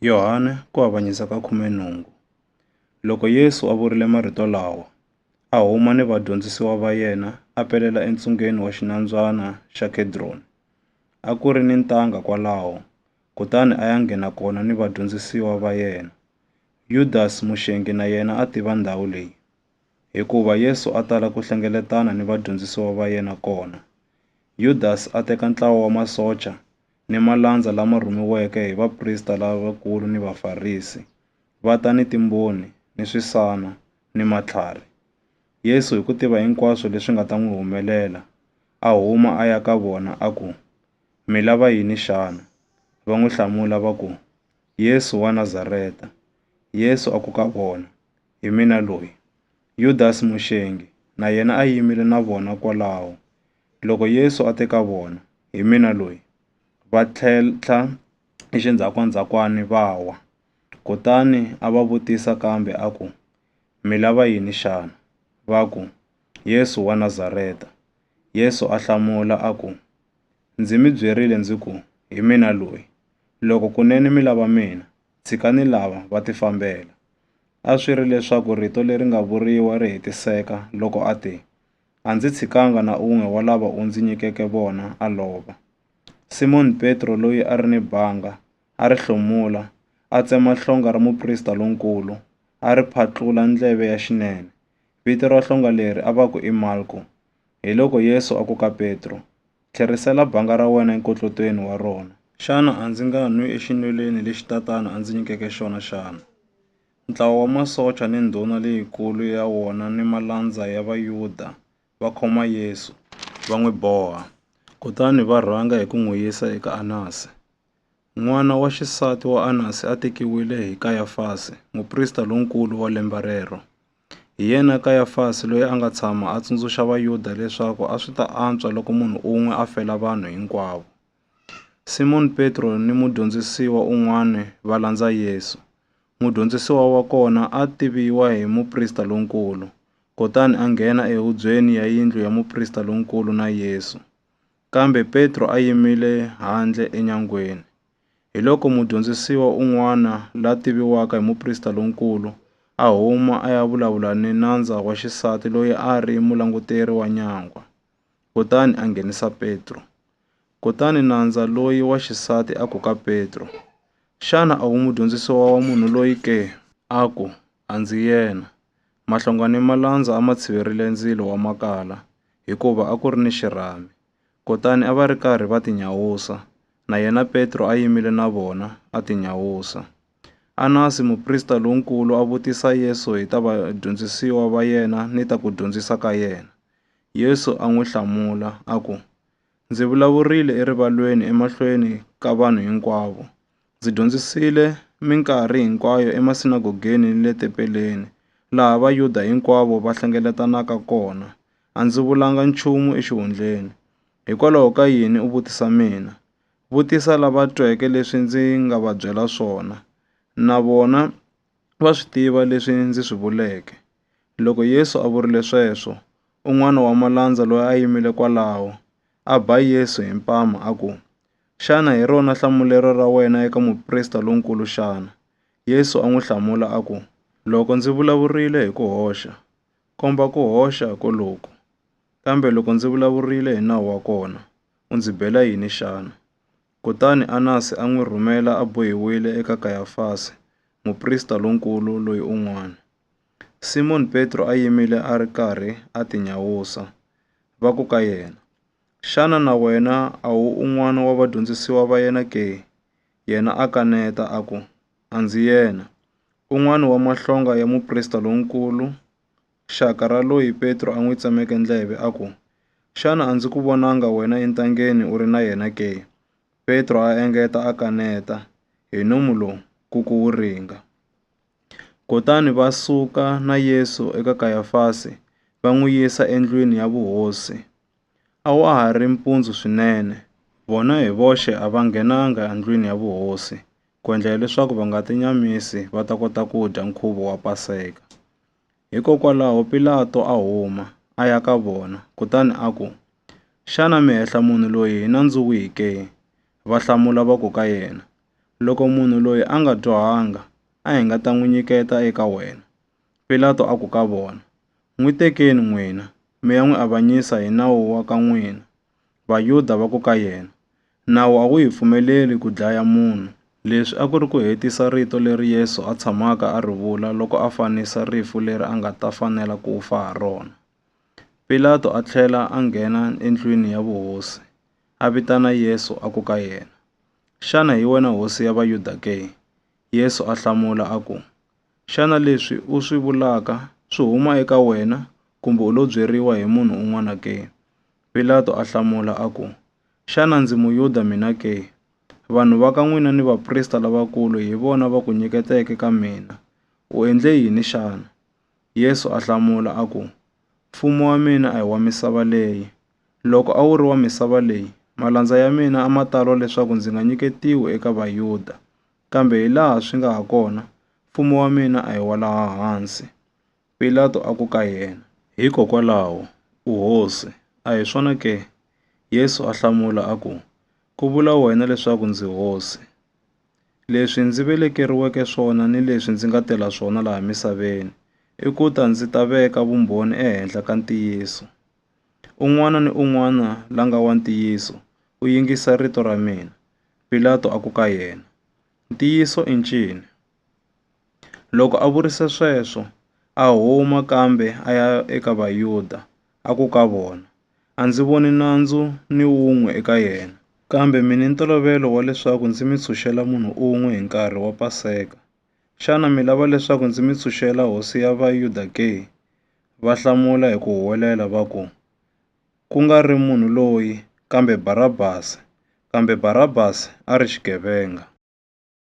Yohana ku avanyisa ka 18. Loko Yesu a vurile marito lawa, a huma ni vadyondzisiwa va yena a pelela entsungeni wa xinambyana xa Kedroni. A ku ri ni ntanga kwalaho, kutani a ya nghena kona ni vadyondzisiwa va yena. Yudasi muxengi na yena a tiva ndhawu leyi, hikuva Yesu a tala ku hlengeletana ni vadyondzisiwa va yena kona. Yudasi a teka ntlawa wa masocha ni malandza lama rhumiweke hi vaprista lavakulu ni Vafarisi, va ta ni timbhoni, ni swisana, ni matlhari. Yesu hi ku tiva hinkwaswo leswi nga ta n'wi humelela, a huma a ya ka vona a ku, "Mi lava yini xana?" Va n'wi hlamula va ku, "Yesu wa Nazareta." Yesu a ku ka vona, "Hi mina loyi." Yudasi muxengi na yena a yimile na vona kwalaho. Loko Yesu a te ka vona, "Hi mina loyi," va tlhentlha exindzhakandzhakwani va wa. Kutani a va vutisa kambe a ku, "Mi lava yini xana?" Va ku, "Yesu wa Nazareta." Yesu a hlamula a ku, "Ndzi mi byerile ndzi ku, hi mina loyi. Loko kunene mi lava mina, tshikani lava va tifambela." A swi ri leswaku rito leri nga vuriwa ri hetiseka loko a te, "A ndzi tshikanga na un'we wa lava u ndzi nyikeke vona a lova." Simoni Petro loyi a ri ni banga, a ri hlomula, a tsema hlonga ra muprista lonkulu, a ri phatlula ndleve ya xinene. Vito ra hlonga leri a va ku i Malko. Hi loko Yesu a ku ka Petro, "Tlherisela banga ra wena enkotlotweni wa rona. Xana a ndzi nga nwi exinweleni lexi tatana a ndzi nyikeke xona xana?" Ntlawa wa masocha ni ndhuna leyikulu ya wona ni malandza ya Vayuda va khoma Yesu, va n'wi boha. Kutani va rhanga hi ku n'wi yisa eka Anasi. N'wana wa xisati wa Anasi a tekiwile hi Kayafasi, muprista lonkulu wa lembe rero. Hi yena Kayafasi loyi a nga tshama a tsundzuxa Vayuda leswaku a swi ta antswa loko munhu un'we a fela vanhu hinkwavo. Simoni Petro ni mudyondzisiwa un'wana va landza Yesu. Mudyondzisiwa wa kona a tiviwa hi muprista lonkulu, kutani a nghena ehubyeni ya yindlu ya muprista lonkulu na Yesu. Kambe Petro a yimile handle enyangweni. Hi loko mudyondzisiwa un'wana la tiviwaka hi muprista lonkulu a huma a ya vulavula ni nandza wa xisati loyi a ri mulanguteri wa nyangwa, kutani a nghenisa Petro. Kutani nandza loyi wa xisati a ku ka Petro, "Xana a wu mudyondzisiwa wa munhu loyi ke?" A ku, "A ndzi yena." Mahlonga ni malandza a ma tshiverile ndzilo wa makala, hikuva a ku ri ni xirhami. Kutani a va ri karhi va tinyawusa, na yena Petro a yimile na vona a tinyawusa. Anasi muprista lonkulu a vutisa Yesu hi ta vadyondzisiwa va yena ni ta ku dyondzisa ka yena. Yesu a n'wi hlamula a ku, "Ndzi vulavurile erivalweni emahlweni ka vanhu hinkwavo. Ndzi dyondzisile minkarhi hinkwayo emasinagogeni ni le tempeleni, laha Vayuda hinkwavo va hlengeletanaka kona. A ndzi vulanga nchumu exihundleni. Hikwalaho ka yini u vutisa mina? Vutisa lava tweke leswi ndzi nga va byela swona. Na vona va swi tiva leswi ndzi swi vuleke." Loko Yesu a vurile sweswo, un'wana wa malandza loyi a yimile kwalaho, a ba Yesu hi mpama a ku, "Xana hi rona hlamulelo ra wena eka muprista lonkulu xana?" Yesu a n'wi hlamula a ku, "Loko ndzi vulavurile hi ku hoxa, komba ku hoxa koloku. Kambe loko ndzi vulavurile hi nawu wa kona, u ndzi bela yini xana?" Kutani Anasi a n'wi rhumela a bohiwile eka Kayafasi, muprista lonkulu loyi un'wana. Simoni Petro a yimile a ri karhi a tinyawusa. Va ku ka yena, "Xana na wena a wu un'wana wa vadyondzisiwa va yena ke?" Yena a kaneta a ku, "A ndzi yena." Un'wana wa mahlonga ya muprista lonkulu, xaka ra loyi Petro a n'wi tsemeke ndleve a ku, "Xana a ndzi ku vonanga wena entangeni u ri na yena ke?" Petro a engeta a kaneta, "Hi nomu lowu, ku wu ringa." Kutani va suka na Yesu eka Kayafasi va n'wi yisa endlwini ya vuhosi. A wa ha ri mpundzu swinene. Vona hi voxe a va nghenanga endlwini ya vuhosi, ku endlela leswaku va nga tinyamisi va ta kota ku dya nkhuvo wa Paseka. Hikokwalaho Pilato a huma, a ya ka vona, kutani a ku, "Xana mi hehla munhu loyi hi nandzu wihi ke?" Va hlamula va ku ka yena, loko munhu loyi a nga dyohanga a hi nga ta n'wi nyiketa eka wena. Pilato a ku ka vona, n'wi tekeni n'wina, mi ya n'wi avanyisa hi nawu wa ka n'wina. Vayuda va ku ka yena, nawu a wu hi pfumeleli ku dlaya munhu. Leswi a ku ri ku hetisa rito leri Yesu a tshamaka a ri vula loko a fanisa rifu leri a nga ta fanela ku fa ha rona. Pilato a tlhela a nghena endlwini ya vuhosi, a vitana Yesu a ku ka yena, xana hi wena hosi ya Vayuda ke? Yesu a hlamula a ku, xana leswi u swi vulaka swi huma eka wena kumbe u lo byeriwa hi munhu un'wana ke? Pilato a hlamula a ku, xana ndzi Muyuda mina ke? Vanhu va ka n'wina ni vaprista lavakulu hi vona va ku nyiketeke ka mina. U endle yini xana? Yesu a hlamula a ku, mfumo wa mina a hi wa misava leyi. Loko a wu ri wa misava leyi, malandza ya mina a ma tala leswaku ndzi nga nyiketiwi eka Vayuda. Kambe hi laha swi nga ha kona, mfumo wa mina a hi wa laha hansi. Pilato a ku ka yena, hikokwalaho u hosi, a hi swona ke? Yesu a hlamula a ku, ku vula wena leswaku ndzi hosi. Leswi ndzi velekeriweke swona ni leswi ndzi nga tela swona laha misaveni, i ku ta ndzi ta veka vumbhoni ehenhla ka ntiyiso. Un'wana ni un'wana la nga wa ntiyiso, u yingisa rito ra mina. Pilato a ku ka yena, ntiyiso i ncini? Loko a vurise sweswo, a huma kambe a ya eka Vayuda, a ku ka vona, a ndzi voni nandzu ni wun'we eka yena. Kambe mi ni ntolovelo wa leswaku ndzi mi tshunxela munhu un'we hi nkarhi wa Paseka. Xana mi lava leswaku ndzi mi tshunxela hosi ya Vayuda ke? Va hlamula hi ku huwelela va ku, ku nga ri munhu loyi, kambe Barabasi. Kambe Barabasi a ri xigevenga.